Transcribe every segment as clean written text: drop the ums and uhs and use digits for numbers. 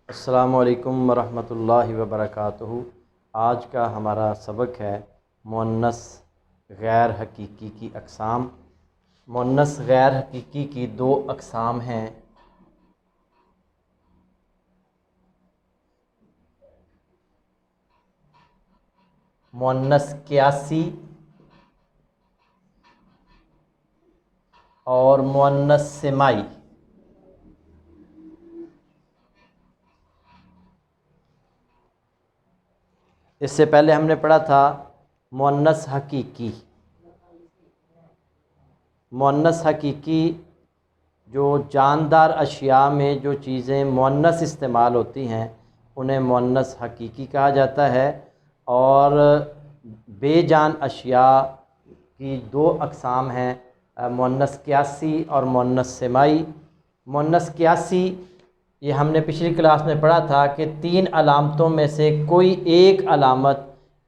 السلام علیکم ورحمۃ اللہ وبرکاتہ۔ آج کا ہمارا سبق ہے مؤنث غیر حقیقی کی اقسام۔ مؤنث غیر حقیقی کی دو اقسام ہیں۔ مؤنث قیاسی اور مؤنث سمائی۔ اس سے پہلے ہم نے پڑھا تھا مؤنث حقیقی۔ مؤنث حقیقی جو جاندار اشیاء میں جو چیزیں مؤنث استعمال ہوتی ہیں انہیں مؤنث حقیقی کہا جاتا ہے، اور بے جان اشیاء کی دو اقسام ہیں، مؤنث قیاسی اور مؤنث سمائی۔ مؤنث قیاسی یہ ہم نے پچھلی کلاس میں پڑھا تھا کہ تین علامتوں میں سے کوئی ایک علامت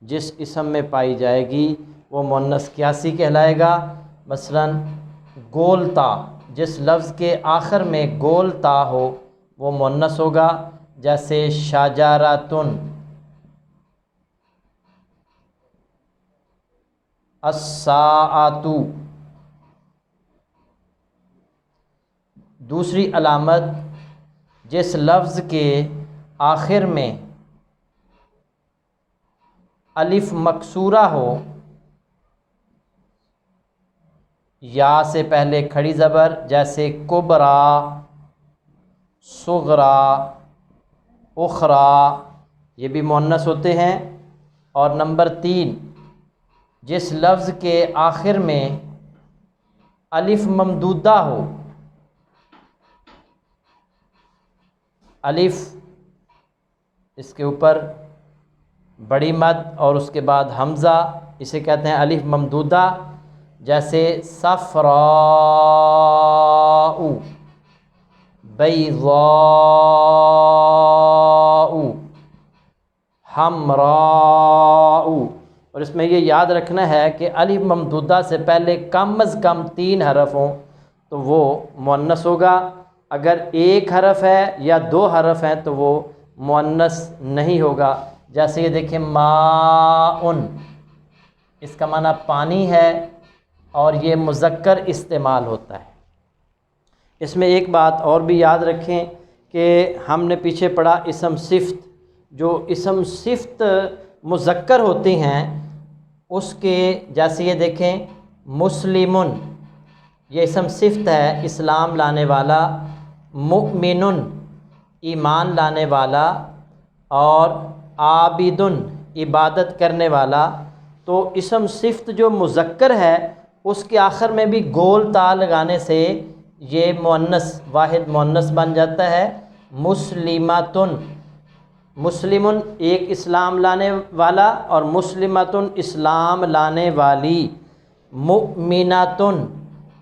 جس اسم میں پائی جائے گی وہ مؤنث قیاسی کہلائے گا۔ مثلا گول تا، جس لفظ کے آخر میں گول تا ہو وہ مؤنث ہوگا، جیسے شجرۃ، الساعۃ۔ دوسری علامت جس لفظ کے آخر میں الف مکسورہ ہو، یا سے پہلے کھڑی زبر، جیسے کبرا، صغرا، اخرا، یہ بھی مؤنث ہوتے ہیں۔ اور نمبر 3، جس لفظ کے آخر میں الف ممدودہ ہو، الف اس کے اوپر بڑی مد اور اس کے بعد حمزہ، اسے کہتے ہیں الف ممدودہ، جیسے صفراء، بیضاء، حمراء۔ اور اس میں یہ یاد رکھنا ہے کہ الف ممدودہ سے پہلے کم از کم 3 حرف ہوں تو وہ مؤنث ہوگا۔ اگر ایک حرف ہے یا 2 حرف ہیں تو وہ مؤنث نہیں ہوگا۔ جیسے یہ دیکھیں ماء، اس کا معنی پانی ہے اور یہ مذکر استعمال ہوتا ہے۔ اس میں ایک بات اور بھی یاد رکھیں کہ ہم نے پیچھے پڑھا اسم صفت، جو اسم صفت مذکر ہوتے ہیں اس کے، جیسے یہ دیکھیں مسلمن، یہ اسم صفت ہے اسلام لانے والا، مؤمن ایمان لانے والا، اور عابدن عبادت کرنے والا۔ تو اسم صفت جو مذکر ہے اس کے آخر میں بھی گول تا لگانے سے یہ مؤنث، واحد مؤنث بن جاتا ہے۔ مسلماتن، مسلمن ایک اسلام لانے والا اور مسلماتن اسلام لانے والی، مؤمناتن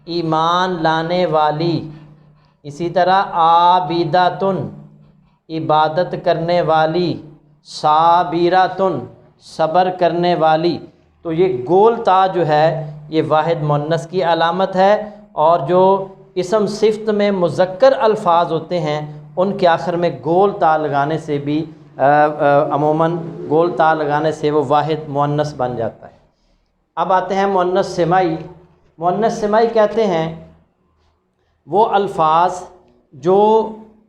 ایمان لانے والی، اسی طرح عابداتن عبادت کرنے والی، صابراتن صبر کرنے والی۔ تو یہ گول تا جو ہے یہ واحد مؤنث کی علامت ہے، اور جو اسم صفت میں مذکر الفاظ ہوتے ہیں ان کے آخر میں گول تا لگانے سے بھی عموماً گول تا لگانے سے وہ واحد مؤنث بن جاتا ہے۔ اب آتے ہیں مؤنث سمائی۔ مؤنث سمائی کہتے ہیں وہ الفاظ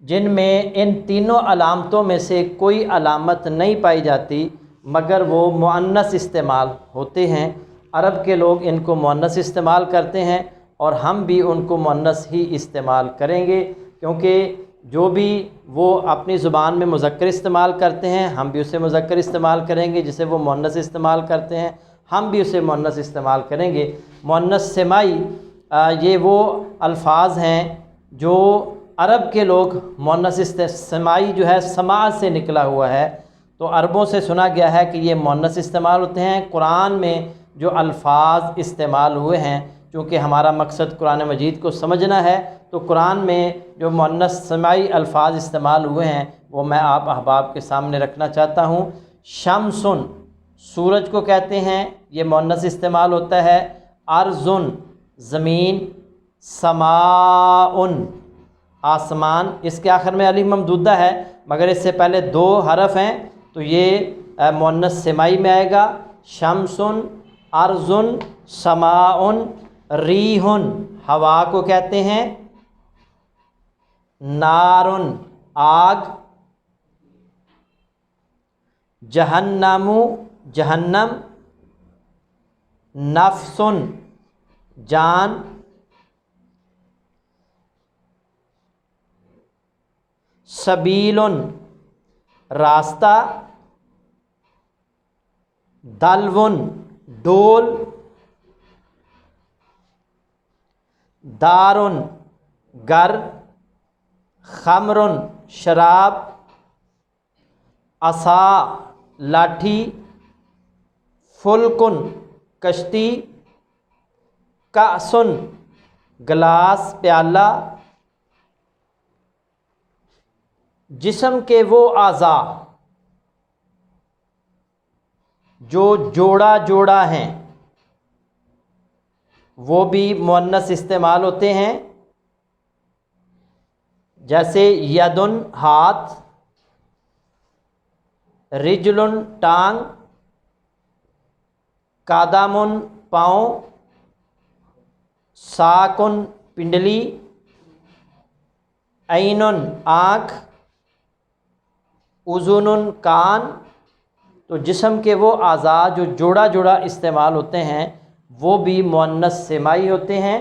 جن میں ان تینوں علامتوں میں سے کوئی علامت نہیں پائی جاتی مگر وہ مؤنث استعمال ہوتے ہیں۔ عرب کے لوگ ان کو مؤنث استعمال کرتے ہیں اور ہم بھی ان کو مؤنث ہی استعمال کریں گے، کیونکہ جو بھی وہ اپنی زبان میں مذکر استعمال کرتے ہیں ہم بھی اسے مذکر استعمال کریں گے، جسے وہ مؤنث استعمال کرتے ہیں ہم بھی اسے مؤنث استعمال کریں گے۔ مؤنث سمائی یہ وہ الفاظ ہیں جو عرب کے لوگ مؤنث سمائی جو ہے سماع سے نکلا ہوا ہے، تو عربوں سے سنا گیا ہے کہ یہ مؤنث استعمال ہوتے ہیں۔ قرآن میں جو الفاظ استعمال ہوئے ہیں، چونکہ ہمارا مقصد قرآن مجید کو سمجھنا ہے، تو قرآن میں جو مؤنث سمائی الفاظ استعمال ہوئے ہیں وہ میں آپ احباب کے سامنے رکھنا چاہتا ہوں۔ شمسن سورج کو کہتے ہیں، یہ مؤنث استعمال ہوتا ہے۔ ارضن زمین، سماء آسمان، اس کے آخر میں الف ممدودہ ہے مگر اس سے پہلے 2 حرف ہیں تو یہ مؤنث سمائی میں آئے گا۔ شمسن، ارضن، سماعن، ریحن ہوا کو کہتے ہیں، نارن آگ، جہنم جہنم، نفسن جان، سبیلن راستہ، دلون ڈول، دارن گھر، خمرن شراب، عصا لاٹھی، فلکن کشتی، کأسن گلاس پیالہ۔ جسم کے وہ اعضاء جو جوڑا جوڑا ہیں وہ بھی مؤنث استعمال ہوتے ہیں، جیسے یدن ہاتھ، رجلن ٹانگ، قدمن پاؤں، ساکن پنڈلی، عینن آنکھ، اذنن کان۔ تو جسم کے وہ اعضاء جو جوڑا جوڑا استعمال ہوتے ہیں وہ بھی مؤنث سمائی ہوتے ہیں۔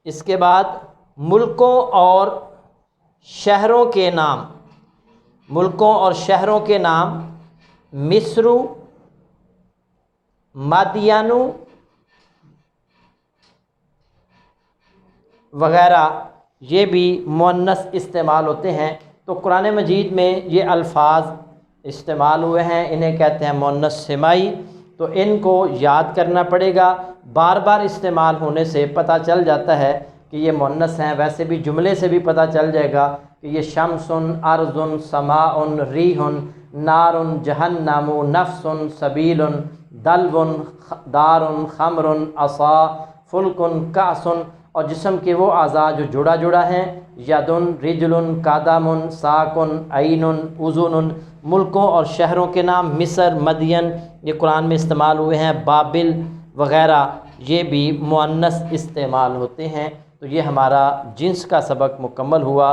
اس کے بعد ملکوں اور شہروں کے نام، ملکوں اور شہروں کے نام مصر، مدین وغیرہ، یہ بھی مؤنث استعمال ہوتے ہیں۔ تو قرآن مجید میں یہ الفاظ استعمال ہوئے ہیں، انہیں کہتے ہیں مؤنث سمائی۔ تو ان کو یاد کرنا پڑے گا، بار بار استعمال ہونے سے پتہ چل جاتا ہے کہ یہ مؤنث ہیں۔ ویسے بھی جملے سے بھی پتہ چل جائے گا کہ یہ شمسن، ارضن، سماعن، ریحن، نارن، جہنم، نفسن، سبیلن، دلون، دارن، خمرن، عصا، فلکن، کأسن۔ اور جسم کے وہ اعضاء جو جوڑا جوڑا ہیں، یدن، رجلن، قدمن، ساکن، عینن، اذنن۔ ملکوں اور شہروں کے نام مصر، مدین، یہ قرآن میں استعمال ہوئے ہیں، بابل وغیرہ، یہ بھی مؤنث استعمال ہوتے ہیں۔ تو یہ ہمارا جنس کا سبق مکمل ہوا۔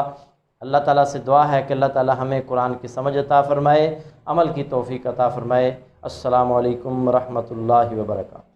اللہ تعالیٰ سے دعا ہے کہ اللہ تعالیٰ ہمیں قرآن کی سمجھ عطا فرمائے، عمل کی توفیق عطا فرمائے۔ السلام علیکم ورحمۃ اللہ وبرکاتہ۔